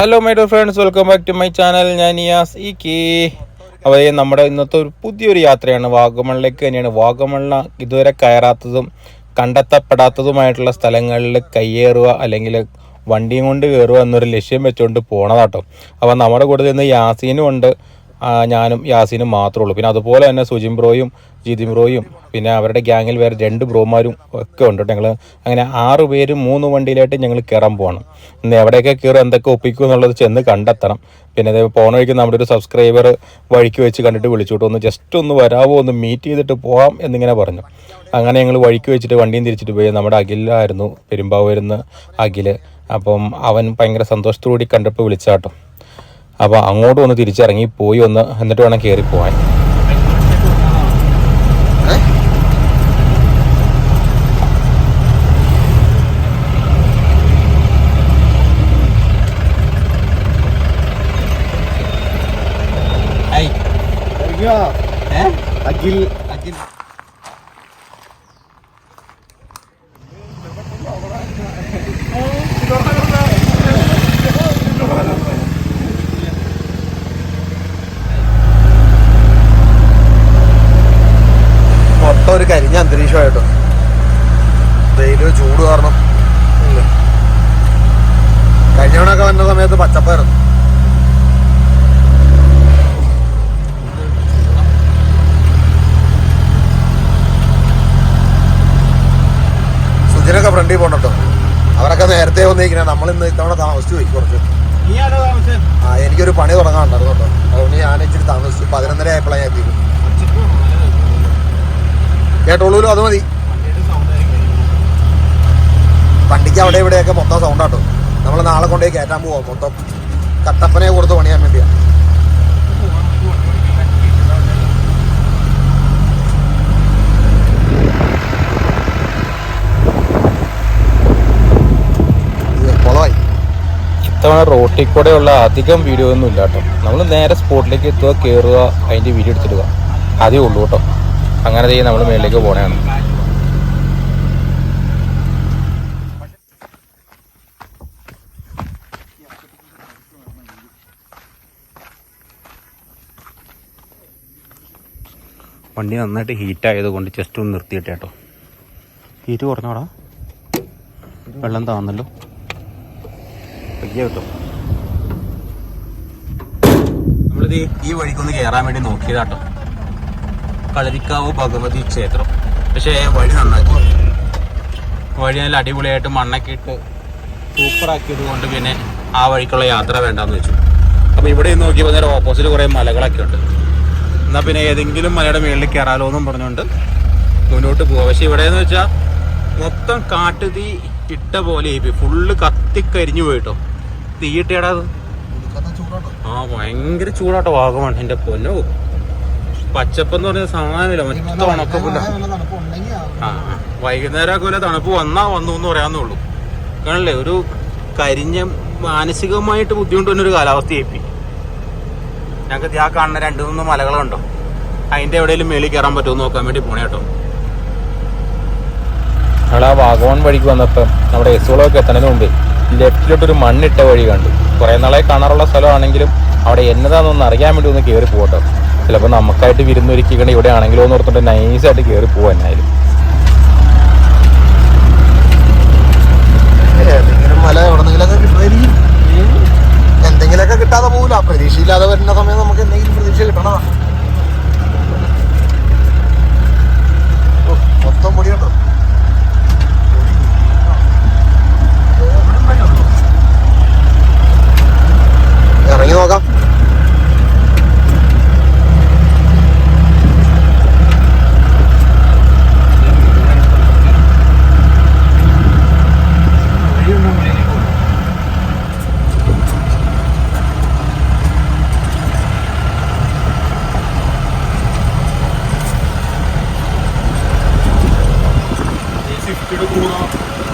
Hello my dear friends, welcome back to my channel. ഞാൻ നിയാസ് ഈ K. അപ്പോൾ നമ്മുടെ ഇന്നത്തെ ഒരു പുതിയൊരു യാത്രയാണ് വാഗമണിലേക്ക് തന്നെയാണ്. വാഗമണിന് ഇതുവരെ കയറാത്തതും കണ്ടെത്തപ്പെടാത്തതുമായിട്ടുള്ള സ്ഥലങ്ങളിൽ കയ്യേറുക അല്ലെങ്കിൽ വണ്ടിയും കൊണ്ട് കയറുക എന്നൊരു ലക്ഷ്യം വെച്ചുകൊണ്ട് പോണതാട്ടോ. അപ്പോൾ നമ്മുടെ കൂടെ നിന്ന് യാസീനും ഉണ്ട്, ഞാനും യാസീനും മാത്രമേ ഉള്ളൂ. പിന്നെ അതുപോലെ തന്നെ സുജിൻ ബ്രോയും ജിതിൻ ബ്രോയും പിന്നെ അവരുടെ ഗ്യാങ്ങിൽ വേറെ 2 ബ്രോമാരും ഒക്കെ ഉണ്ട്. ഞങ്ങൾ അങ്ങനെ 6 പേരും 3 വണ്ടിയിലായിട്ട് ഞങ്ങൾ കയറാൻ പോകണം. ഇന്ന് എവിടെയൊക്കെ കയറും, എന്തൊക്കെ ഒപ്പിക്കും എന്നുള്ളത് ചെന്ന് കണ്ടെത്തണം. പിന്നെ അതേ പോണ വഴിക്ക് നമ്മുടെ ഒരു സബ്സ്ക്രൈബർ വഴിക്ക് വെച്ച് കണ്ടിട്ട് വിളിച്ചോട്ട് ഒന്ന് ജസ്റ്റ് ഒന്ന് വരാമോ, ഒന്ന് മീറ്റ് ചെയ്തിട്ട് പോകാം എന്നിങ്ങനെ പറഞ്ഞു. അങ്ങനെ ഞങ്ങൾ വഴിക്ക് വെച്ചിട്ട് വണ്ടിയും തിരിച്ചിട്ട് പോയി. നമ്മുടെ അഖിലായിരുന്നു, പെരുമ്പാവൂരിന്ന് അഖിൽ. അപ്പം അവൻ ഭയങ്കര സന്തോഷത്തോടുകൂടി കണ്ടപ്പോൾ വിളിച്ചാട്ടോ. അപ്പോൾ അങ്ങോട്ട് ഒന്ന് തിരിച്ചിറങ്ങി പോയി ഒന്ന്, എന്നിട്ട് വേണം കയറി പോകാൻ. അഖിൽ മൊത്തം ഒരു കരിഞ്ഞ അന്തരീക്ഷമായിട്ടോ. വെയില് ചൂട് കാരണം കഴിഞ്ഞവണൊക്കെ വന്ന സമയത്ത് പച്ചപ്പായിരുന്നു. സുജിനൊക്കെ ഫ്രണ്ടിൽ പോകണട്ടോ. അവരൊക്കെ നേരത്തെ വന്നിരിക്കണ, നമ്മളിന്ന് ഇത്തവണ താമസിച്ചു പോയി കുറച്ച്. എനിക്കൊരു പണി തുടങ്ങാനുണ്ടായിരുന്നു കേട്ടോ. അതുകൊണ്ട് ഞാൻ ഇച്ചിരി താമസിച്ചു. 11:30 ആയപ്പോഴാണ് ഞാൻ എത്തിക്കും. കേട്ടോളൂല്ലോ, അത് മതി. വണ്ടിക്ക് അവിടെ ഇവിടെയൊക്കെ മൊത്തം സൗണ്ടാട്ടോ. നമ്മൾ നാളെ കൊണ്ടുപോയി കയറ്റാൻ പോവാം. മൊത്തം കട്ടപ്പനയെ കൊടുത്ത് പണിയാൻ വേണ്ടിയാണ്. ഇത്തവണ റോട്ടിൽ കൂടെയുള്ള അധികം വീഡിയോ ഒന്നും ഇല്ല കേട്ടോ. നമ്മൾ നേരെ സ്പോട്ടിലേക്ക് എത്തുക, കയറുക, അതിൻ്റെ വീഡിയോ എടുത്തിടുക, അതേ ഉള്ളൂ കേട്ടോ. അങ്ങനെ ചെയ്യും നമ്മൾ മേളിലേക്ക് പോകണതാണ്. വണ്ടി നന്നായിട്ട് ഹീറ്റായത് കൊണ്ട് ജസ്റ്റ് ഒന്ന് നിർത്തിയിട്ട് കേട്ടോ. ഹീറ്റ് കുറഞ്ഞോടാ, വെള്ളം താന്നല്ലോ കേട്ടോ. നമ്മളിത് ഈ വഴിക്കൊന്ന് കയറാൻ വേണ്ടി നോക്കിയതാട്ടോ. കളരിക്കാവ് ഭഗവതി ക്ഷേത്രം. പക്ഷേ വഴി നന്നാക്കി, വഴി നല്ല അടിപൊളിയായിട്ട് മണ്ണൊക്കെ ഇട്ട് സൂപ്പറാക്കിയത് കൊണ്ട് പിന്നെ ആ വഴിക്കുള്ള യാത്ര വേണ്ടാന്ന് വെച്ചു. അപ്പോൾ ഇവിടെ നോക്കിയപ്പോൾ നേരെ ഓപ്പോസിറ്റ് കുറേ മലകളൊക്കെ ഉണ്ട്. എന്നാൽ പിന്നെ ഏതെങ്കിലും മലയുടെ മുകളിൽ കയറാലോ എന്നും പറഞ്ഞുകൊണ്ട് മുന്നോട്ട് പോവാം. പക്ഷെ ഇവിടെയെന്ന് വെച്ചാൽ മൊത്തം കാട്ടുതീ ഇട്ട പോലെ ഫുള്ള് കത്തിക്കരിഞ്ഞു പോയിട്ടോ. തീയിട്ടേടാ അത്. ഭയങ്കര ചൂടാട്ടോ വാഗമൺ. എൻ്റെ പൊന്നോ, പച്ചപ്പെന്ന് പറഞ്ഞ സാധനമില്ല, മൊത്തം ഉണക്കപ്പില്ല. വൈകുന്നേരമൊക്കെ വല്ല തണുപ്പ് വന്നു എന്ന് പറയാന്നേ ഉള്ളൂ. കാണില്ലേ, ഒരു കരിഞ്ഞ മാനസികമായിട്ട് ബുദ്ധിമുട്ട് വന്നൊരു കാലാവസ്ഥയായി. ഞങ്ങൾക്ക് ആ കാണുന്ന 2-3 മലകളുണ്ടോ, അതിൻ്റെ എവിടെയെങ്കിലും മേളിൽ കയറാൻ പറ്റുമോ നോക്കാൻ വേണ്ടി പോണേ കേട്ടോ. ഞങ്ങൾ ആ വാഗമൺ വഴിക്ക് വന്നപ്പോൾ നമ്മുടെ എസുകളൊക്കെ എത്തുന്നതിന് മുമ്പേ ലെഫ്റ്റിലോട്ടൊരു മണ്ണിട്ട വഴി കണ്ടു. കുറേ നാളെ കാണാറുള്ള സ്ഥലമാണെങ്കിലും അവിടെ എന്നതാണെന്നൊന്ന് അറിയാൻ വേണ്ടി ഒന്ന് കയറി പോകട്ടോ. ചിലപ്പോൾ നമുക്കായിട്ട് വിരുന്നൊരുക്കിക്കണേ ഇവിടെ ആണെങ്കിലോ എന്ന് ഓർത്തിട്ട് നൈസായിട്ട് കയറി പോകാൻ. എന്നായാലും മല എന്തെങ്കിലുമൊക്കെ കിട്ടാതെ പോകില്ല. പ്രതീക്ഷയില്ലാതെ വരുന്ന സമയം നമുക്ക് എന്തെങ്കിലും പ്രതീക്ഷ കിട്ടണതാണ്. മൊത്തം പൊടി കേട്ടോ. ഇറങ്ങി നോക്കാം.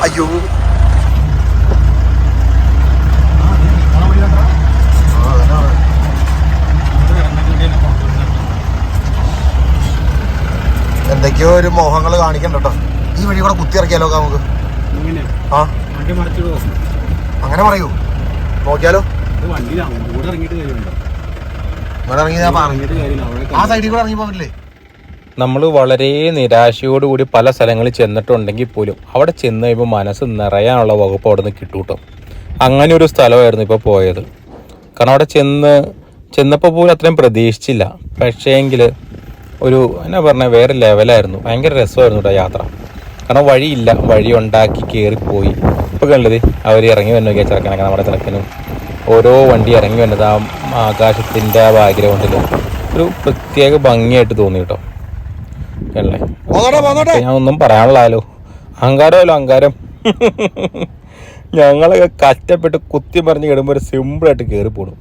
അയ്യോ, എന്തൊക്കെയോ ഒരു മോഹങ്ങൾ കാണിക്കണ്ട കേട്ടോ. ഈ വഴി കൂടെ കുത്തി ഇറക്കിയാലോ നമുക്ക്? ആ അങ്ങനെ പറയൂ, നോക്കിയാലോ. ആ സൈഡിൽ കൂടെ ഇറങ്ങി പോകില്ലേ? നമ്മൾ വളരെ നിരാശയോടുകൂടി പല സ്ഥലങ്ങളിൽ ചെന്നിട്ടുണ്ടെങ്കിൽ പോലും അവിടെ ചെന്ന് കഴിയുമ്പോൾ മനസ്സ് നിറയാനുള്ള വകുപ്പ് അവിടെ നിന്ന് കിട്ടും കേട്ടോ. അങ്ങനെ ഒരു സ്ഥലമായിരുന്നു ഇപ്പോൾ പോയത്. കാരണം അവിടെ ചെന്നപ്പോൾ പോലും അത്രയും പ്രതീക്ഷിച്ചില്ല. പക്ഷേങ്കിൽ ഒരു എന്നാ പറഞ്ഞാൽ വേറെ ലെവലായിരുന്നു. ഭയങ്കര രസമായിരുന്നു കേട്ടോ യാത്ര. കാരണം വഴിയില്ല, വഴി ഉണ്ടാക്കി കയറിപ്പോയി. ഇപ്പോൾ കണ്ടത് അവർ ഇറങ്ങി വന്നൊക്കെ ചെറുക്കനൊക്കെ നമ്മുടെ ചെറുക്കനും ഓരോ വണ്ടി ഇറങ്ങി വന്നത് ആ ആകാശത്തിൻ്റെ ആ ബാക്ക്ഗ്രൗണ്ടിൽ ഒരു പ്രത്യേക ഭംഗിയായിട്ട് തോന്നി കേട്ടോ. അല്ലേ, ഞാൻ ഒന്നും പറയാനുള്ളാലോ. അഹങ്കാരമല്ലോ അഹങ്കാരം. ഞങ്ങളൊക്കെ കഷ്ടപ്പെട്ട് കുത്തി പറഞ്ഞ് കിടുമ്പോൾ ഒരു സിമ്പിളായിട്ട് കയറി പോടും.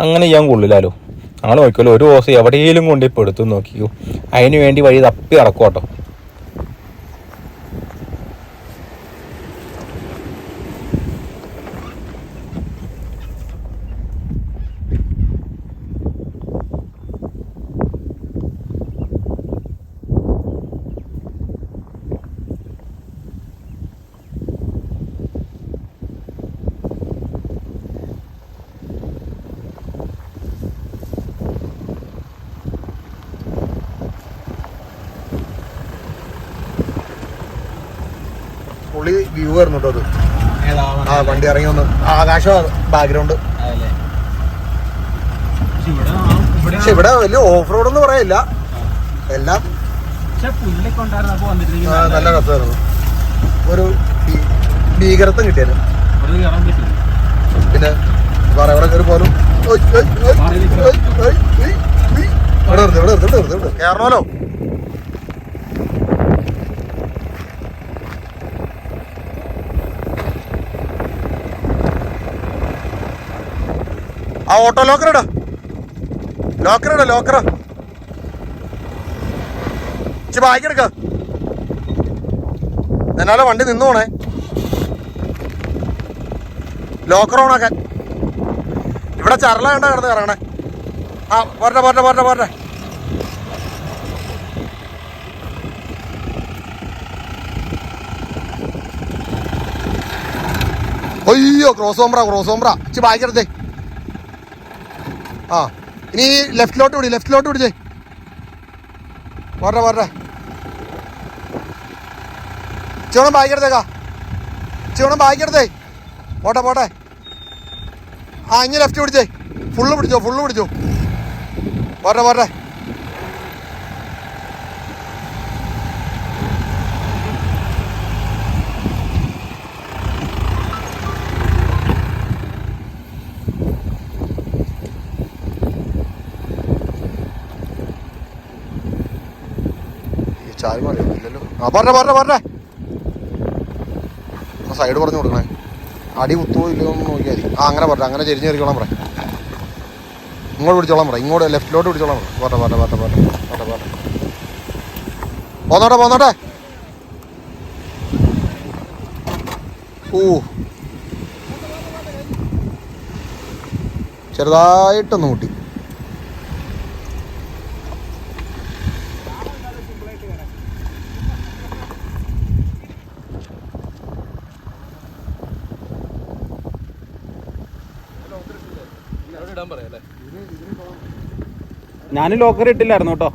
അങ്ങനെ ചെയ്യാൻ കൊള്ളില്ലാലോ. ഞങ്ങൾ നോക്കിയല്ലോ ഒരു ദിവസം എവിടെയെങ്കിലും കൊണ്ട് ഇപ്പോൾ എടുത്തു നോക്കിയോ. അതിന് വേണ്ടി വഴി തപ്പി ഇറക്കും കേട്ടോ. പുള്ളി വ്യൂ ആയിരുന്നു കേട്ടോ അത്. ആ വണ്ടി ഇറങ്ങി വന്നു, ആകാശം ബാക്ക്ഗ്രൗണ്ട്. പക്ഷെ ഇവിടെ വലിയ ഓഫ് റോഡ് എന്ന് പറയില്ല, എല്ലാം നല്ല രസമായിരുന്നു. ഒരു ഭീകരത്വം കിട്ടിയാലും പിന്നെ ഇവിടെ കയറി പോലും കേറണമല്ലോ. ആ ഓട്ടോ ലോക്കറിടാ, ലോക്കറ ബാഗ് എടുക്ക. എന്നാലും വണ്ടി നിന്നു പോണേ. ലോക്കർ ഓണാക്കാൻ ഇവിടെ ചരല കണ്ട കിടന്ന് കറങ്ങണേ. ആ പോട്ടെ. അയ്യോ ക്രോസ് ഓംബ്ര ഇച്ചി ബാഗ് എടുത്തേ. ആ ഇനി ലെഫ്റ്റിലോട്ട് പിടിച്ചേ. പോട്ടെ ചൂണം ബാഗ് എടുത്തേ. പോട്ടെ. ആ ഇനി ലെഫ്റ്റ് പിടിച്ചേ. ഫുള്ള് പിടിച്ചോ. പോട്ടെ. ചായ മാറിയില്ലല്ലോ. ആ പോട്ടെ. സൈഡ് പറഞ്ഞു കൊടുക്കണേ. അടി കുത്തുവോ ഇല്ലയോ എന്ന് നോക്കിയാൽ മതി. ആ അങ്ങനെ പറഞ്ഞ അങ്ങനെ ചെരിഞ്ഞ് കയറിക്കോളാം പറ. ഇങ്ങോട്ട് പിടിച്ചോളാം പറ. ഇങ്ങോട്ട് ലെഫ്റ്റിലോട്ട് പിടിച്ചോളാം പറ. പോന്നോട്ടെ. ഓ ചെറുതായിട്ടൊന്ന് കൂട്ടി. ഞാൻ ലോക്കർ ഇട്ടില്ലായിരുന്നു കേട്ടോ.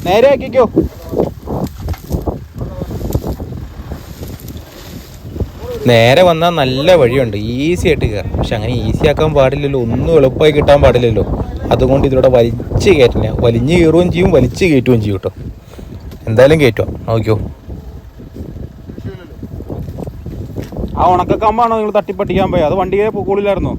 നേരെ ആക്കിക്കോ. നേരെ വന്നാൽ നല്ല വഴിയുണ്ട്, ഈസി ആയിട്ട് കയറാം. പക്ഷെ അങ്ങനെ ഈസി ആക്കാൻ പാടില്ലല്ലോ, ഒന്നും എളുപ്പമായി കിട്ടാൻ പാടില്ലല്ലോ. അതുകൊണ്ട് ഇതിലൂടെ വലിച്ച് കയറ്റില്ല, വലിഞ്ഞ് കയറുകയും ചെയ്യും, വലിച്ച് കയറ്റുകയും ചെയ്യും കേട്ടോ. എന്തായാലും കയറ്റുക, നോക്കിയോ. ആ ഉണക്കക്കമ്പാണോ നിങ്ങൾ തട്ടിപ്പട്ടിക്കാൻ പോയത്? അത് വണ്ടിയെ പൊക്കോളില്ലായിരുന്നോ?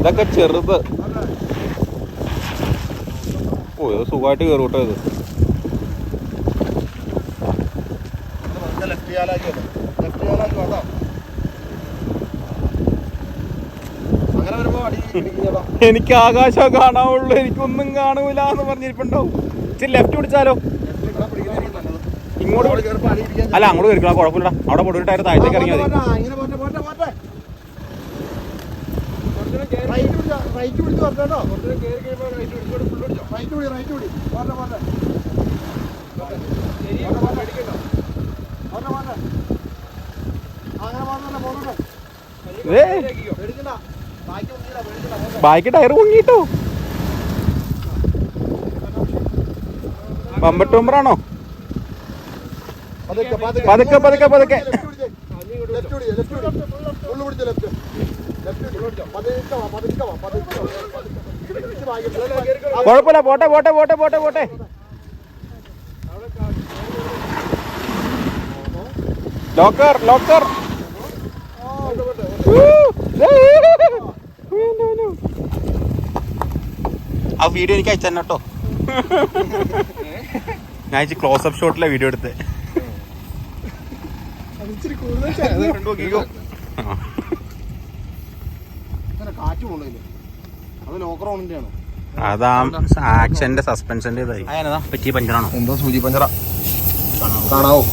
ഇതൊക്കെ ചെറുത്. ഓ ഇത് സുഖമായിട്ട് കയറും കേട്ടോ. ഇത് എനിക്ക് ആകാശം കാണാവുള്ളൂ, എനിക്കൊന്നും കാണൂല എന്ന് പറഞ്ഞിരിപ്പുണ്ടാവും. ഇച്ചിരി ലെഫ്റ്റ് പിടിച്ചാലോ? ഇങ്ങോട്ട് അല്ല, അങ്ങോട്ട് കയറിക്കണം, കുഴപ്പമില്ല. അവിടെ പൊടി ടയർ താഴത്തേക്ക് ഇറങ്ങിയാൽ മതി. ബാക്കി ടയർ പൊങ്ങിട്ടോ. ബമ്പർ ടൂമ്പറാണോ? പതുക്കെ പതുക്കെ പതുക്കെ. കുഴപ്പമില്ല, പോട്ടെ പോട്ടെ പോട്ടെ പോട്ടെ പോട്ടെ. Locker locker. ആ വീഡിയോ എനിക്ക് അയച്ചു തന്നെ കേട്ടോ. ഞാൻ ഇച്ചിരി ക്ലോസപ്പ് ഷോട്ടിലെ വീഡിയോ എടുത്ത്. അതാ ആക്ഷന്റെ സസ്പെൻഷന്റെ ഇതായി. പറ്റിയ പഞ്ചറാണോ? എന്തോ സൂചി പഞ്ചറ കാണാവോ?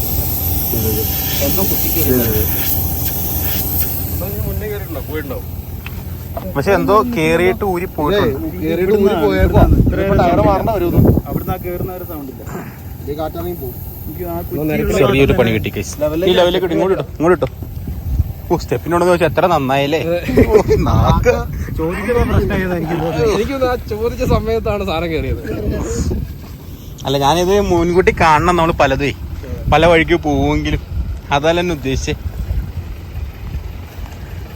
പക്ഷെ എന്തോ കേറിയിട്ട് ഊരി പോയിട്ടുണ്ട്. ചെറിയൊരു പണി കിട്ടി. ഈ ലെവലിലേക്ക് ഇങ്ങോട്ട് ഇട്ടോ, ഇങ്ങോട്ട് ഇട്ടോ. ഓ, സ്റ്റെപ്പിനോടെന്ന് ചോദിച്ചാൽ എത്ര നന്നായില്ലേ. ചോദിച്ച സമയത്താണ് സാധനം കയറിയത്. അല്ല, ഞാനിത് മുൻകൂട്ടി കാണണം. നമ്മള് പലതേ പല വഴിക്ക് പോവെങ്കിലും അതല്ല എന്നെ ഉദ്ദേശിച്ചേ.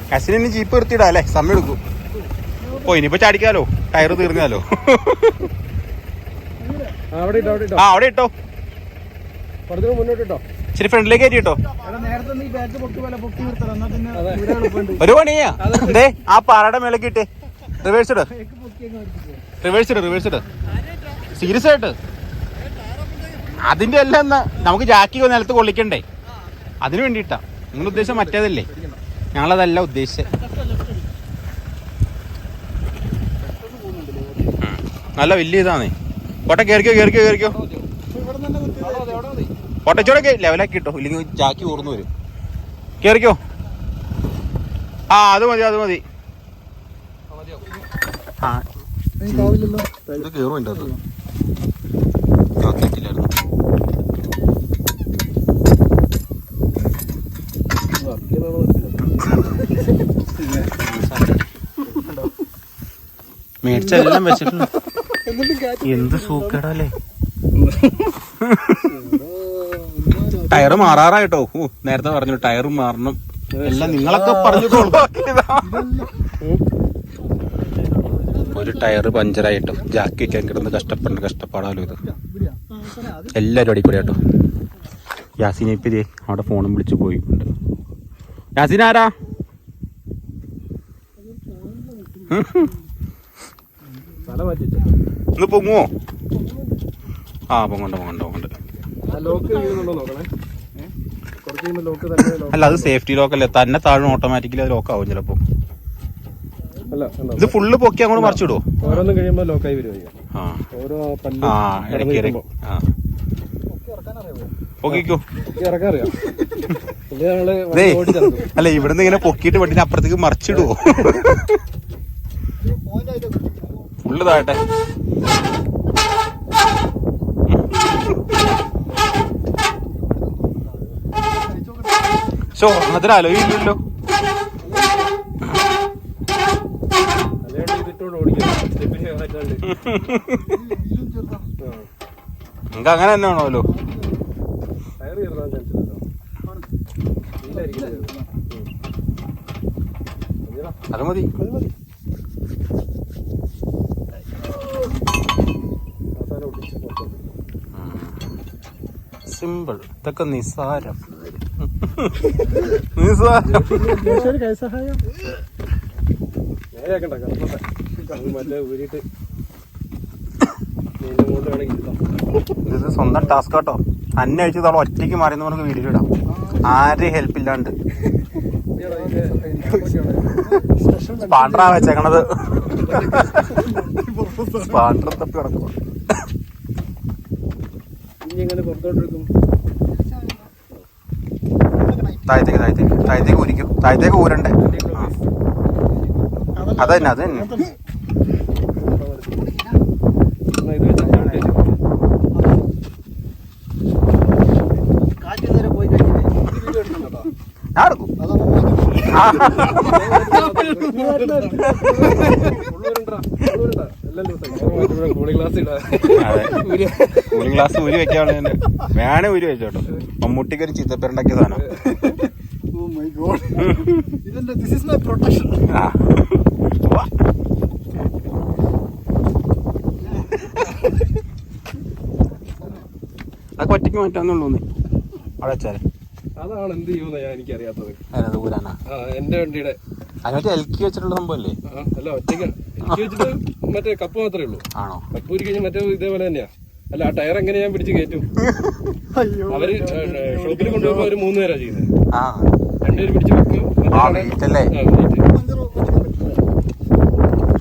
കസിന് ജീപ്പ് നിർത്തിയിടാ അല്ലേ? സമയം എടുക്കും. ഓ, ഇനിയിപ്പോ ചാടിക്കാലോ, ടയർ തീർന്നാലോ. ആ, അവിടെ ഇട്ടോ, ശരി. ഫ്രണ്ടിലേക്ക് കയറ്റി ഇട്ടോ. ഒരു പണിയാ. എന്തേ ആ പാറയുടെ മേലേക്ക് ഇട്ടേ. റിവേഴ്സ് ഇട്, റിവേഴ്സ് ഇട്, റിവേഴ്സ് ഇട്. സീരിയസ് ആയിട്ട് അതിന്റെ എല്ലാം നമുക്ക് ജാക്കി നിലത്ത് കൊള്ളിക്കണ്ടേ, അതിന് വേണ്ടിയിട്ടാ. നിങ്ങൾ ഉദ്ദേശം മറ്റേതല്ലേ, ഞങ്ങളതല്ല ഉദ്ദേശിച്ചത്. നല്ല വലിയ ഇതാണേ. കോട്ടെ കയറിക്കോ കയറിക്കോ കയറിക്കോ. കോട്ടച്ചോടൊക്കെ ലെവലാക്കി ഇട്ടോ, ഇല്ലെങ്കിൽ ജാക്കി ഊർന്നു വരും. കയറിക്കോ. ആ, അത് മതി, അത് മതി. ആ, ഇത് കയറും എൻ്റെ അത് ജാക്കിയിട്ടില്ലായിരുന്നു. മേടിച്ചെല്ലാം വെച്ചിട്ടുണ്ട്. എന്ത് സൂക്കേടല്ലേ. ടയർ മാറാറായിട്ടോ. നേരത്തെ പറഞ്ഞു ടയറും മാറണം എല്ലാം നിങ്ങളൊക്കെ പറഞ്ഞു. ഒരു ടയർ പഞ്ചറായിട്ടോ. ജാക്കി വയ്ക്കാൻ കിടന്ന് കഷ്ടപ്പെടേണ്ട കഷ്ടപ്പാടാലോ ഇത്. എല്ലാവരും അടിപൊളി കേട്ടോ. യാസിനെ ഇപ്പം ഇതേ അവിടെ ഫോണും വിളിച്ച് പോയിട്ടുണ്ട്. യാസിൻ ആരാ? ഒന്ന് പൊങ്ങുവോ? ആ, പൊങ്ങണ്ട പൊങ്ങണ്ട പൊങ്ങണ്ട്. അല്ല, അത് സേഫ്റ്റി ലോക്കല്ലേ, തന്നെ താഴും. ഓട്ടോമാറ്റിക്കലി അത് ലോക്കാവും ചിലപ്പോ. ഇത് ഫുള്ള് പൊക്കി അങ്ങോട്ട് മറിച്ചിടുവോ? ഓരോന്നും കഴിയുമ്പോ ലോക്കായി വരുമോ? ഇടയ്ക്ക് പൊക്കിക്കോ. അല്ല, ഇവിടുന്ന് ഇങ്ങനെ പൊക്കിയിട്ട് വണ്ടിന് അപ്പുറത്തേക്ക് മറിച്ചിടുവോ? ഫുള്ള് താഴട്ടെ. ഷോ അതിന് അലോയില്ലല്ലോ. നിങ്ങൾക്ക് അങ്ങനെ തന്നെ ആണോല്ലോ. അത് മതി. സിമ്പിൾ. ഇതൊക്കെ നിസ്സാരം. നിസ്സാരം. ഇത് സ്വന്തം ടാസ്ക് കേട്ടോ. അന്വേഷിച്ച് തവള ഒറ്റയ്ക്ക് മാറിയെന്ന് നമുക്ക് വീഡിയോ ഇടാം, ആരും ഹെൽപ്പ് ഇല്ലാണ്ട്. സ്പാണ്ടറാ വെച്ചേക്കണത്, സ്പാണ്ടർ തപ്പി കിടക്കുക. താഴത്തേക്ക് ഊരിക്കും, താഴത്തേക്ക് ഊരണ്ടേ. അത് തന്നെ ഞാൻ എടുക്കും. കൂളിംഗ് ഗ്ലാസ് ഊരി വെക്കാണ്, വേണേ ഊരി വെച്ചോട്ടോ. മമ്മൂട്ടിക്ക് ഒരു ചിത്തപ്പേരുണ്ടാക്കിയ സാധനം. അതൊക്കെ ഒറ്റയ്ക്ക് മാറ്റാന്നുള്ളൂ അവിടെ വെച്ചാല്. അതാണ് എന്ത് ചെയ്യുന്ന ഞാൻ എനിക്കറിയാത്തത്. എന്റെ വണ്ടിയുടെ അതിനകത്ത് എൽക്കി വെച്ചിട്ടുള്ള സംഭവല്ലേ? അല്ല, ഒറ്റയ്ക്ക് വെച്ചിട്ട് മറ്റേ കപ്പ് മാത്രമേ ഉള്ളൂ. ആണോ? കപ്പ് ഊരി കഴിഞ്ഞാൽ മറ്റേ ഇതേപോലെ തന്നെയാ. അല്ല, ആ ടയർ എങ്ങനെ ഞാൻ പിടിച്ച് കയറ്റും? അവര് ഷോപ്പിൽ കൊണ്ടുപോകുമ്പോ അവര് 3 പേരാ ചെയ്യുന്നത്. 2 പേര് പിടിച്ച് വെക്കും.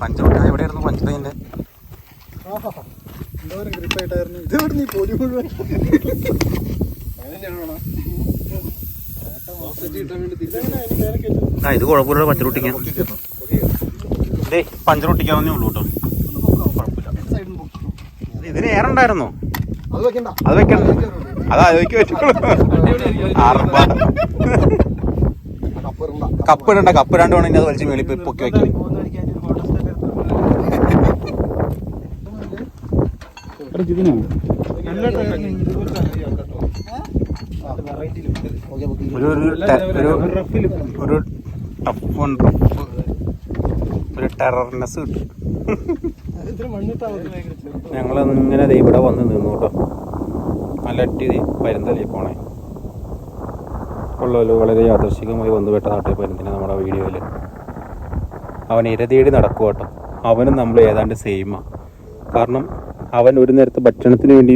പഞ്ചർ എവിടെയായിരുന്നു? പഞ്ചറിന്റെ ഇത് കുഴപ്പമില്ല. പഞ്ചർ ഒട്ടിക്കാൻ പഞ്ചർ ഒട്ടിക്കാവുന്നേ ഉള്ളൂ കേട്ടോ, കുഴപ്പമില്ല. ഇതിന് ഏറുണ്ടായിരുന്നോ? അത് വെക്കണ്ട, അത് അതിലേക്ക് വെച്ചോളൂ. കപ്പ് ഇടണ്ട, കപ്പ് ഇടാണ്ട് വേണമെങ്കിൽ അത് വലിച്ച് മേളിൽ പൊക്കി വെക്കാൻ. ഒരു ടെറർനെസ് കിട്ടും. ഞങ്ങളിങ്ങനെ ഇവിടെ വന്ന് നിന്നു കേട്ടോ. നല്ല അട്ടി പരുന്തലി പോണേ ഉള്ളല്ലോ. വളരെ യാദൃശികമായി വന്നുപെട്ട നാട്ടിൽ പരുന്തിനെ നമ്മുടെ വീഡിയോയിൽ. അവൻ ഇരതേടി നടക്കുക കേട്ടോ. അവനും നമ്മൾ ഏതാണ്ട് സെയിമാണ്. കാരണം അവൻ ഒരു നേരത്തെ ഭക്ഷണത്തിന് വേണ്ടി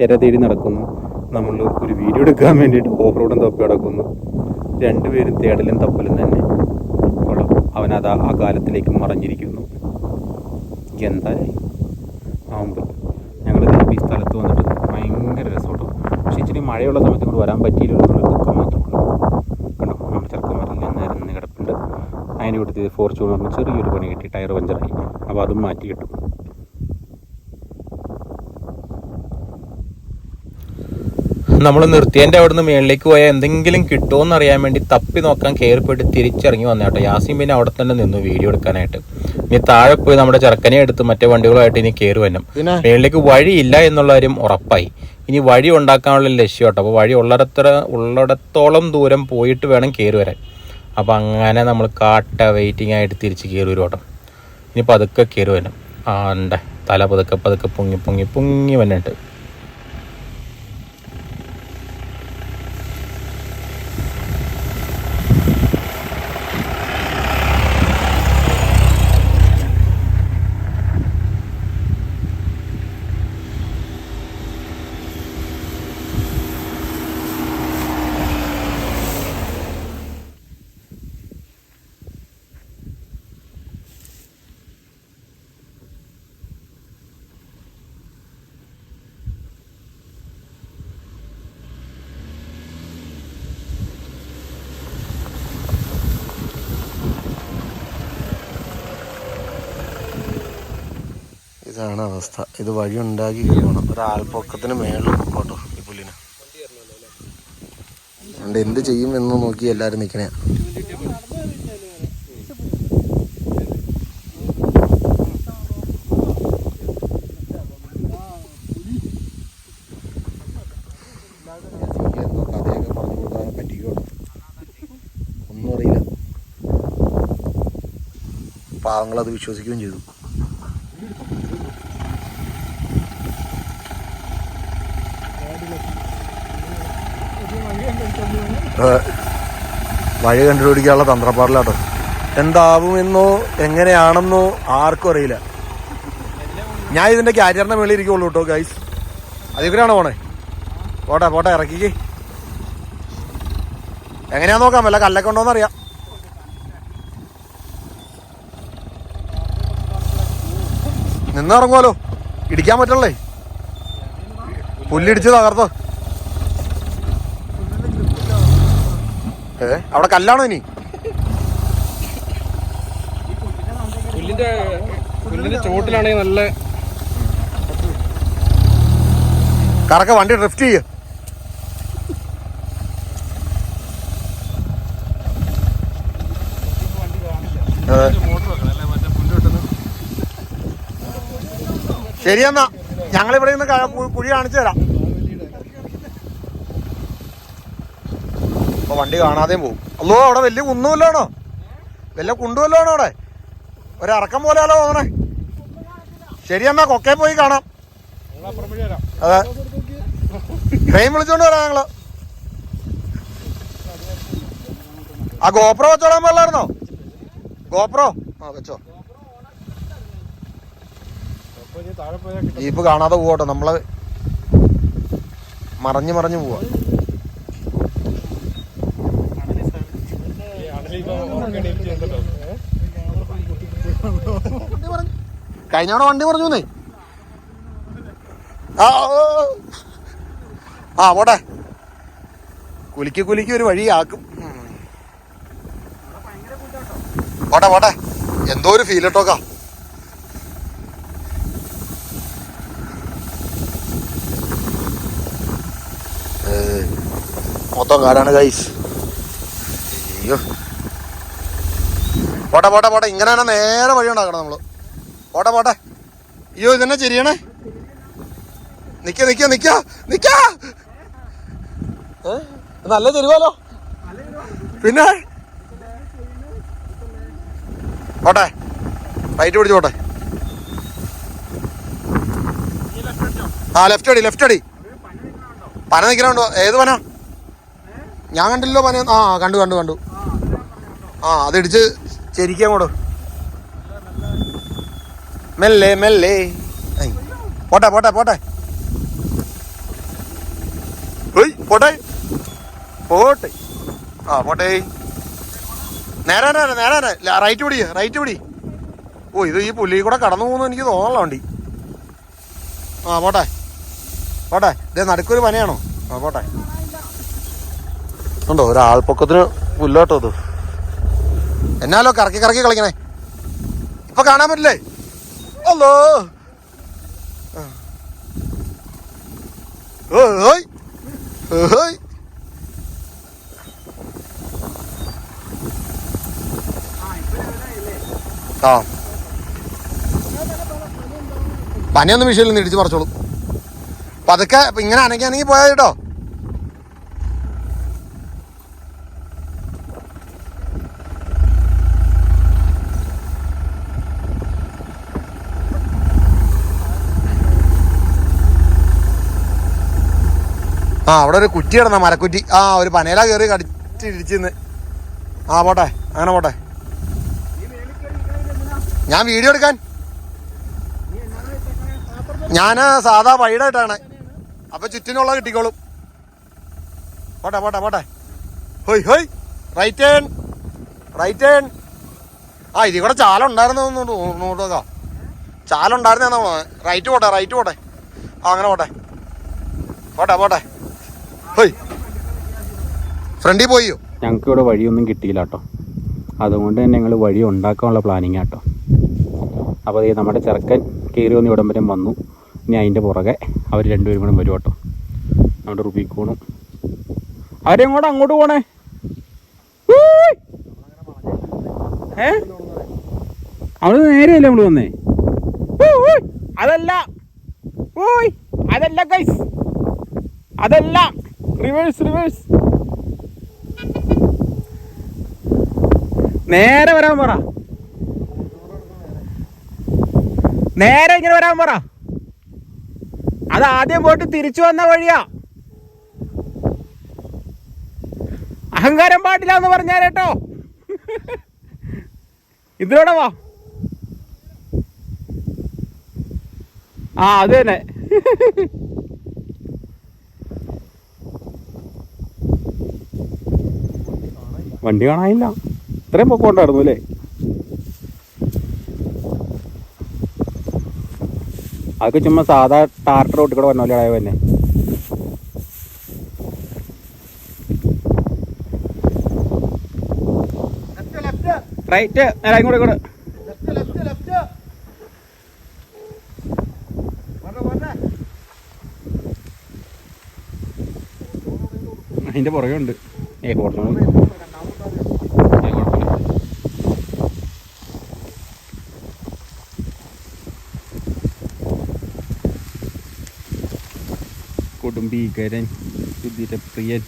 ഇരതേടി നടക്കുന്നു, നമ്മൾ ഒരു വീഡിയോ എടുക്കാൻ വേണ്ടിയിട്ട് ഓഫ് റോഡും തപ്പി നടക്കുന്നു. രണ്ടുപേരും തേടലും തപ്പലും തന്നെ കൊള്ളാം. അവനത് ആ കാലത്തിലേക്ക് മറഞ്ഞിരിക്കുന്നു. എന്തായാലും ആവുമ്പോൾ ഞങ്ങൾ ഈ സ്ഥലത്ത് വന്നിട്ട് ഭയങ്കര രസമുണ്ടോ. പക്ഷെ ഇച്ചിരി മഴയുള്ള സമയത്ത് കൂടെ വരാൻ പറ്റിയില്ല എന്നുള്ള ദുഃഖം മാത്രമുള്ളൂ. കണ്ടോ, നമ്മുടെ ചെറുക്കന്മാരെല്ലാം നിരന്ന് കിടപ്പുണ്ട്. അതിന് കൊടുത്ത് ഫോർച്യൂണറിന് ചെറിയൊരു പണി കിട്ടി, ടയർ പഞ്ചറായി. അപ്പോൾ അതും മാറ്റി കിട്ടും. നമ്മൾ നിർത്തിയതിൻ്റെ അവിടെ നിന്ന് മേളിലേക്ക് പോയാൽ എന്തെങ്കിലും കിട്ടുമോ എന്നറിയാൻ വേണ്ടി തപ്പി നോക്കാൻ കയറിപ്പോയിട്ട് തിരിച്ചിറങ്ങി വന്ന കേട്ടോ. യാസിൻ പിന്നെ അവിടെ തന്നെ നിന്നു വീഡിയോ എടുക്കാനായിട്ട്. ഇനി താഴെ പോയി നമ്മുടെ ചെറുക്കനെ എടുത്ത് മറ്റേ വണ്ടികളുമായിട്ട് ഇനി കയറി വരണം. മേളിലേക്ക് വഴിയില്ല എന്നുള്ള കാര്യം ഉറപ്പായി. ഇനി വഴി ഉണ്ടാക്കാനുള്ള ലക്ഷ്യം കേട്ടോ. അപ്പോൾ വഴി ഉള്ളിടത്തോളം ദൂരം പോയിട്ട് വേണം കയറി വരാൻ. അപ്പോൾ അങ്ങനെ നമ്മൾ കാട്ട വെയിറ്റിംഗ് ആയിട്ട് തിരിച്ച് കയറി വരും കേട്ടോ. ഇനി പതുക്കെ കയറി വരണം. ഉണ്ട് തല പതുക്കെ പൊങ്ങി വന്നിട്ട്. ഇതാണ് അവസ്ഥ. ഇത് വഴി ഉണ്ടാക്കി കഴിയണം. ഒരാൾപ്പൊക്കത്തിന് മേളിൽ പൊക്കോട്ടോ ഈ പുല്ലിന്. അതുകൊണ്ട് എന്ത് ചെയ്യും എന്ന് നോക്കി എല്ലാവരും നിൽക്കണേ. കഥയൊക്കെ പറഞ്ഞു കൊടുക്കാൻ പറ്റിക്കോട്ടോ, ഒന്നും അറിയില്ല. പാവങ്ങളത് വിശ്വസിക്കുകയും ചെയ്തു. വഴി കണ്ടുപിടിക്കാനുള്ള തന്ത്രപ്പാടിലാട്ടോ. എന്താവുമെന്നോ എങ്ങനെയാണെന്നോ ആർക്കും അറിയില്ല. ഞാൻ ഇതിന്റെ ക്യാരിയറിന്റെ മേളിൽ ഇരിക്കുള്ളൂ കേട്ടോ ഗൈസ്. അതിൽ കൂടെയാണോ പോണേ? പോട്ടെ പോട്ടെ ഇറക്കിക്ക്. എങ്ങനെയാ നോക്കാം, വല്ല കല്ലൊക്കെ ഉണ്ടോന്ന് അറിയാം. നിന്നിറങ്ങുമല്ലോ, ഇടിക്കാൻ പറ്റല്ലേ, പുല്ലിടിച്ച് തകർത്തോ. അവിടെ കല്ലാണോ ഇനി? പുല്ലിന്റെ ചോട്ടിലാണെങ്കിൽ നല്ല കറക്ക വണ്ടി ഡ്രിഫ്റ്റ് ചെയ്യ. ശരിയെന്നാ ഞങ്ങളിവിടെ നിന്ന് കുഴി കാണിച്ചു തരാം. അപ്പൊ വണ്ടി കാണാതെയും പോകും. അല്ലോ അവിടെ വലിയ കുന്നുമല്ലാണോ, വലിയ കുണ്ടുമല്ലാണോ അവിടെ? ഒരിറക്കം പോലെയാലോ തോന്നണേ. ശരിയെന്നാ കൊക്കെ പോയി കാണാം. അതെ, ട്രെയിൻ വിളിച്ചോണ്ട് വരാം ഞങ്ങള്. ആ ഗോപ്രോ വെച്ചോളാൻ പാടില്ലായിരുന്നോ? ഗോപ്രോ ആ വെച്ചോ. ജീപ്പ് കാണാതെ പോവട്ടെ, നമ്മള് മറഞ്ഞു മറഞ്ഞു പോവാ. കഴിഞ്ഞവിടെ വണ്ടി പറഞ്ഞേ. ആ പോട്ടെ, കുലിക്ക് കുലിക്ക് ഒരു വഴിയാക്കും. പോട്ടെ പോട്ടെ, എന്തോ ഒരു ഫീൽ ഇട്ടോക്കാ. മൊത്തം കാടാണ് ഗൈസ്. അയ്യോ, പോട്ടെ പോട്ടെ പോട്ടെ, ഇങ്ങനെ തന്നെ നേരെ വഴി ഉണ്ടാക്കണം നമ്മള്. പോട്ടെ പോട്ടെ. അയ്യോ ഇതന്നെ ശരിയാണേ. നിക്ക നിക്ക നിക്ക നിക്ക, നല്ല ചെരുവാലോ. പിന്നെ പോട്ടെ, റൈറ്റ് പിടിച്ചു പോട്ടെ. ആ ലെഫ്റ്റ് അടി, ലെഫ്റ്റ് അടി. പന നിൽക്കണുണ്ടോ? ഏത് പന? ഞാൻ കണ്ടില്ലോ പന. ആ കണ്ടു കണ്ടു കണ്ടു. ആ അതിടിച്ച് ശരിക്കും അങ്ങോട്ട് മെല്ലെ മെല്ലെ. പോട്ടെ പോട്ടെ പോട്ടെ പോട്ടെ പോട്ടെ. ആ പോട്ടെ, നേരെ നേരെ നേരെ റൈറ്റ് പിടി, റൈറ്റ് പിടി. ഓ ഇത് ഈ പുല്ലി കൂടെ കടന്നു പോകുന്നു എനിക്ക് തോന്നണല്ലോ വണ്ടി. ആ പോട്ടെ പോട്ടെ. ഇതേ നടുക്കൊരു പനയാണോ? ആ പോട്ടെ. ഉണ്ടോ ഒരാൾപ്പൊക്കത്തിന് പുല്ലോട്ടോ ഇത്. എന്നാലോ കറക്കി കറക്കി കളിക്കണേ. ഇപ്പൊ കാണാൻ പറ്റില്ലേ? അല്ലോ ആ പനിയൊന്നും വിഷയമില്ല, ഇടിച്ച് പറിച്ചോളൂ. പതുക്കെ ഇങ്ങനെ അനക്കാണെങ്കിൽ പോയാ കേട്ടോ. ആ അവിടെ ഒരു കുറ്റി കിടന്ന, മരക്കുറ്റി. ആ ഒരു പനയില കയറി കടിച്ചിടിച്ചിന്ന്. ആ പോട്ടെ, അങ്ങനെ പോട്ടെ. ഞാൻ വീഡിയോ എടുക്കാൻ, ഞാൻ സാധാ വൈഡ് ആയിട്ടാണ്. അപ്പൊ ചുറ്റിനുള്ള കിട്ടിക്കോളും. പോട്ടെ പോട്ടെ പോട്ടെ. ഹോയ് ഹോയ്, റൈറ്റ് ടേൺ, റൈറ്റ് ടേൺ. ആ ഇതിൽ കൂടെ ചാലുണ്ടായിരുന്നു നോക്കാം. ചാലുണ്ടായിരുന്നോ? റൈറ്റ് പോട്ടെ, റൈറ്റ് പോട്ടെ. ആ അങ്ങനെ പോട്ടെ പോട്ടെ പോട്ടെ. ഹോയ് ഫ്രണ്ടിൽ പോയോ? ഞങ്ങൾക്ക് ഇവിടെ വഴിയൊന്നും കിട്ടിയില്ല കേട്ടോ. അതുകൊണ്ട് തന്നെ ഞങ്ങൾ വഴി ഉണ്ടാക്കാനുള്ള പ്ലാനിങ് കേട്ടോ. അപ്പോൾ ഈ നമ്മുടെ ചെറുക്കൻ കയറി വന്ന് ഇവിടം വരെ വന്നു. ഇനി അതിൻ്റെ പുറകെ അവർ രണ്ടുപേരും കൂടെ വരും കേട്ടോ. നമ്മുടെ റുബിക്കോണും അവരെയും കൂടെ അങ്ങോട്ട് പോണേ. അവിടെ നേരെയല്ലേ നമ്മൾ വന്നേ? അതല്ല അതല്ല ഗൈസ്, അതല്ല, റിവേഴ്സ് റിവേഴ്സ്. നേരെ വരാൻ പറ, നേരെ ഇങ്ങനെ വരാൻ പറ. അത് ആദ്യം പോയിട്ട് തിരിച്ചു വന്ന വഴിയാ. അഹങ്കാരം പാടില്ല എന്ന് പറഞ്ഞാലേട്ടോ. ഇതിലൂടെ വാ. ആ അത് തന്നെ. വണ്ടി കാണാനില്ല. ഇത്രയും പൊക്കം ഉണ്ടായിരുന്നു അല്ലേ? അതൊക്കെ ചുമ്മാ സാധാ ടാർട്ടർ റോട്ടിൽ കൂടെ വന്നല്ലേ ആയ തന്നെ. റൈറ്റ് നേരെ ഇങ്ങോട്ട് ഇങ്ങോട്ട്. അതിന്റെ പുറകെ ഉണ്ട്. കൊടുമ്പീകരൻ സുധീരപ്രിയൻ.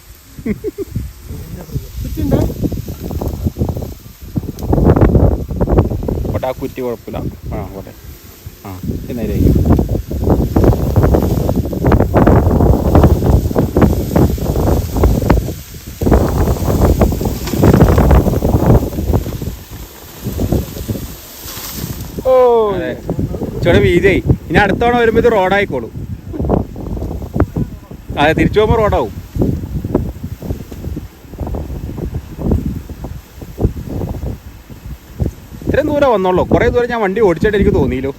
പോട്ടെ, ആ കുറ്റി കുഴപ്പമില്ല. ആ പോട്ടെ. ആ എന്നായിരിക്കും. ഓ ചേട്ടാ വീതിയായി. ഇനി അടുത്ത തവണ വരുമ്പോൾ ഇത് റോഡായിക്കോളും. അതെ, തിരിച്ചു പോകുമ്പോൾ റോഡാവും. ഇത്രയും ദൂരം വന്നോളൂ. കുറേ ദൂരം ഞാൻ വണ്ടി ഓടിച്ചിട്ട് എനിക്ക് തോന്നിയില്ലോ.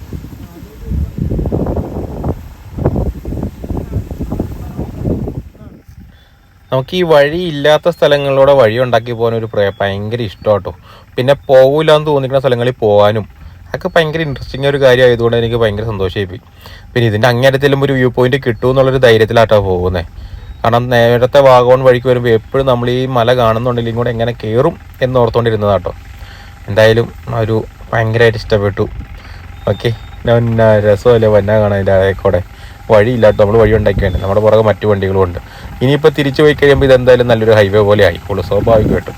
നമുക്ക് ഈ വഴി ഇല്ലാത്ത സ്ഥലങ്ങളിലൂടെ വഴി ഉണ്ടാക്കി പോകാൻ ഒരു ഭയങ്കര ഇഷ്ടമാട്ടോ. പിന്നെ പോകില്ല എന്ന് തോന്നിക്കുന്ന സ്ഥലങ്ങളിൽ പോകാനും അതൊക്കെ ഭയങ്കര ഇൻട്രസ്റ്റിംഗ് ഒരു കാര്യം ആയതുകൊണ്ട് എനിക്ക് ഭയങ്കര സന്തോഷമായി പോയി. പിന്നെ ഇതിൻ്റെ അങ്ങേരത്തിലും ഒരു വ്യൂ പോയിന്റ് കിട്ടുമെന്നുള്ളൊരു ധൈര്യത്തിലായിട്ടാണ് പോകുന്നത്. കാരണം നേരത്തെ വാഗമൺ വഴിക്ക് വരുമ്പോൾ എപ്പോഴും നമ്മൾ ഈ മല കാണുന്നുണ്ടെങ്കിലും കൂടെ എങ്ങനെ കയറും എന്ന് ഓർത്തുകൊണ്ടിരുന്നതാട്ടോ. എന്തായാലും ഒരു ഭയങ്കരമായിട്ട് ഇഷ്ടപ്പെട്ടു. ഓക്കെ, രസമല്ലേ വന്ന കാണാൻ. അതിൻ്റെ അഴക്കൂടെ വഴിയില്ലാട്ടോ, നമ്മൾ വഴി ഉണ്ടാക്കിയാണ്. നമ്മുടെ പുറകെ മറ്റു വണ്ടികളും ഉണ്ട്. ഇനിയിപ്പോൾ തിരിച്ചു പോയി കഴിയുമ്പോൾ ഇതെന്തായാലും നല്ലൊരു ഹൈവേ പോലെ ആയിക്കോളൂ സ്വാഭാവികമായിട്ടും.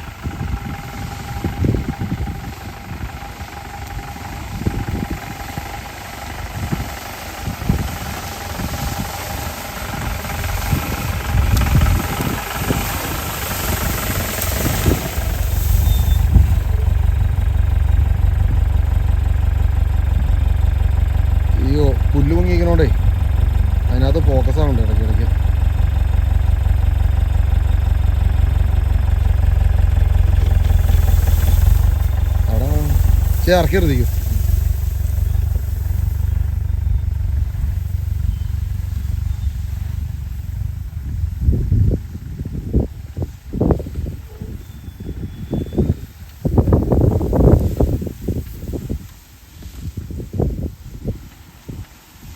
പുല്ല് പൊങ്ങിക്കണോണ്ടേ അതിനകത്ത് ഫോക്കസ് ആവുന്നുണ്ട് ഇടയ്ക്കിടയ്ക്ക്. അവിടെ ഇറക്കി എടുത്തിക്കും.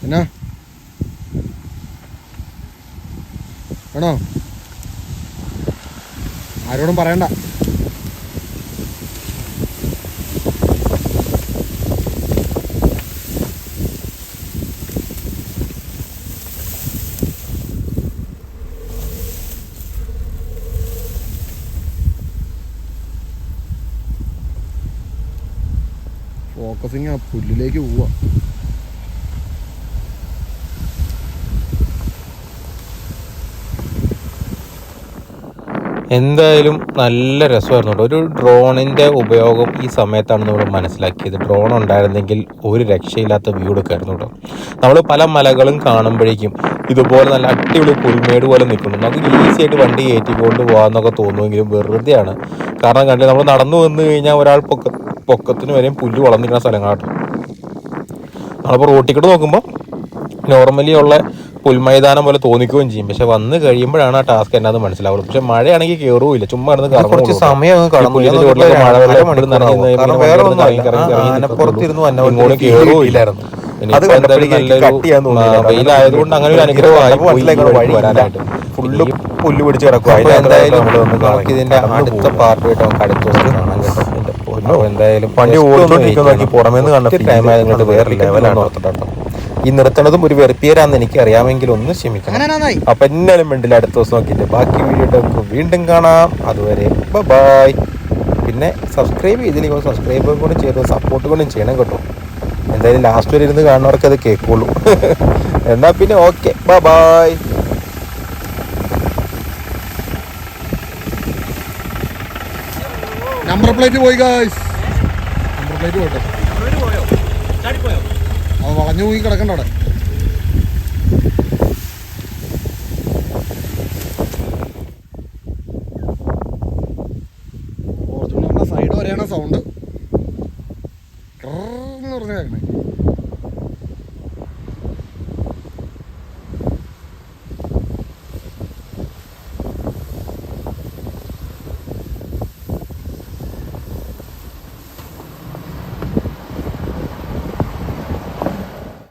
എന്നാ വേണോ? ആരോടും പറയണ്ട. ഫോക്കസിങ് ആ പുല്ലിലേക്ക് പോവാ. എന്തായാലും നല്ല രസമായിരുന്നു കേട്ടോ. ഒരു ഡ്രോണിൻ്റെ ഉപയോഗം ഈ സമയത്താണ് നമ്മൾ മനസ്സിലാക്കിയത്. ഡ്രോൺ ഉണ്ടായിരുന്നെങ്കിൽ ഒരു രക്ഷയില്ലാത്ത വ്യൂ എടുക്കായിരുന്നു കേട്ടോ. നമ്മൾ പല മലകളും കാണുമ്പോഴേക്കും ഇതുപോലെ നല്ല അടിപൊളി പുൽമേട് പോലെ നിൽക്കുന്നു. നമുക്ക് ഈസി ആയിട്ട് വണ്ടി കയറ്റിക്കൊണ്ട് പോകാമെന്നൊക്കെ തോന്നുമെങ്കിലും വെറുതെയാണ്. കാരണം കണ്ടില്ല, നമ്മൾ നടന്നു വന്നു കഴിഞ്ഞാൽ ഒരാൾ പൊക്കത്തിന് വരെയും പുല്ല് വളർന്നിരിക്കുന്ന സ്ഥലങ്ങളാട്ടോ. നമ്മളിപ്പോൾ റോട്ടിൽ കൂടെ നോക്കുമ്പോൾ നോർമലി ഉള്ള പുൽമൈതാനം പോലെ തോന്നിക്കുകയും ചെയ്യും. പക്ഷെ വന്ന് കഴിയുമ്പോഴാണ് ആ ടാസ്ക് എന്നാന്ന് മനസ്സിലാവുള്ളൂ. പക്ഷെ മഴയാണെങ്കിൽ കയറുമില്ല, ചുമ്മാ ഇരുന്ന് കുറച്ച് സമയം വെയിലായതുകൊണ്ട് അങ്ങനെ ഒരു അനുഗ്രഹമായി വരാനായിട്ട്. ഫുള്ള് പുല്ല് പിടിച്ച് കിടക്കും. എന്തായാലും ഇതിന്റെ അടുത്ത പാർട്ടായിട്ട് നമുക്ക് അടുത്ത ദിവസം കാണാൻ കേട്ടോ. എന്തായാലും വണ്ടി ഓടിച്ചോണ്ടിരിക്കുന്നതാക്കി പുറമേന്ന് കണ്ടിട്ട് ടൈം ആയതുകൊണ്ട് വേറെ ലെവലാണ് ഓർത്തിട്ടോ. ഈ നിർത്തണതും ഒരു വെറുപ്പിയരാന്ന് എനിക്ക് അറിയാമെങ്കിൽ ഒന്ന് ക്ഷമിക്കണം. അപ്പൊ എന്നാലും വേണ്ടില്ല, അടുത്ത ദിവസം നോക്കിയിട്ട് ബാക്കി വീഡിയോ നമുക്ക് വീണ്ടും കാണാം. അതുവരെ ബൈ. പിന്നെ സബ്സ്ക്രൈബ് ചെയ്തില്ലെങ്കിൽ സബ്സ്ക്രൈബ് കൂടെ ചെയ്ത് സപ്പോർട്ട് കൊണ്ടും ചെയ്യണം കേട്ടോ. എന്തായാലും ലാസ്റ്റ് വരെ ഇരുന്ന് കാണുന്നവർക്ക് അത് കേൾക്കുള്ളൂ. എന്നാ പിന്നെ ഓക്കെ, ബൈ. നമ്പർ പ്ലേറ്റ് പോയി ഗായ്സ്. നമ്പർ പ്ലേറ്റ് പോട്ടെ. അത് വളഞ്ഞു പോയി കിടക്കണ്ട അവിടെ. എന്ന് പറഞ്ഞ കേൾക്കണേ.